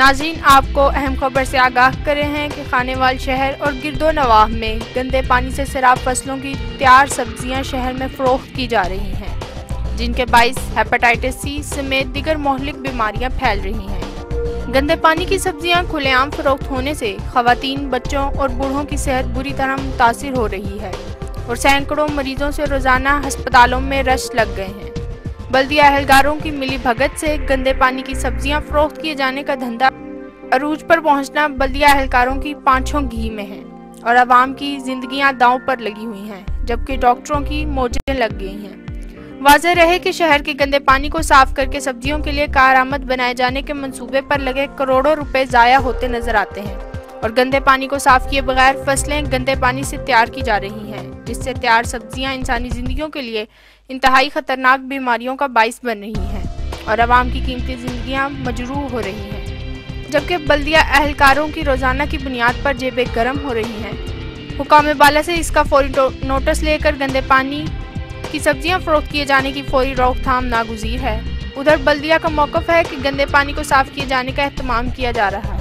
नाज़रीन, आपको अहम खबर से आगाह करे हैं कि खानेवाल शहर और गिरदो नवाह में गंदे पानी से सैराब फसलों की तैयार सब्जियां शहर में फरोख्त की जा रही हैं, जिनके बाइस हेपेटाइटिस सी समेत दीगर मोहलिक बीमारियां फैल रही हैं। गंदे पानी की सब्जियां खुलेआम फरोख्त होने से खवातीन, बच्चों और बूढ़ों की सेहत बुरी तरह मुतासिर हो रही है और सैकड़ों मरीजों से रोजाना अस्पतालों में रश लग गए हैं। बल्दिया अहलकारों की मिली भगत से गंदे पानी की सब्जियां फरोख्त किए जाने का धंधा अरूज पर पहुंचना बल्दिया अहलकारों की पांचों घी में है और आवाम की जिंदगियां दांव पर लगी हुई हैं, जबकि डॉक्टरों की मौजें लग गई हैं। वाज़ेह रहे कि शहर के गंदे पानी को साफ करके सब्जियों के लिए कारआमद बनाए जाने के मंसूबे पर लगे करोड़ों रुपए जाया होते नजर आते हैं और गंदे पानी को साफ किए बगैर फसलें गंदे पानी से तैयार की जा रही हैं, जिससे तैयार सब्जियां इंसानी जिंदगियों के लिए इंतहाई खतरनाक बीमारियों का बाइस बन रही हैं और आवाम की कीमती जिंदगियां मजरूह हो रही हैं, जबकि बल्दिया अहलकारों की रोजाना की बुनियाद पर जेबें गर्म हो रही हैं। हुकाम बाला से इसका फौरी नोटिस लेकर गंदे पानी की सब्जियां फरोख्त किए जाने की फौरी रोकथाम नागुज़ीर है। उधर बल्दिया का मौक़िफ़ है कि गंदे पानी को साफ किए जाने का एहतमाम किया जा रहा है।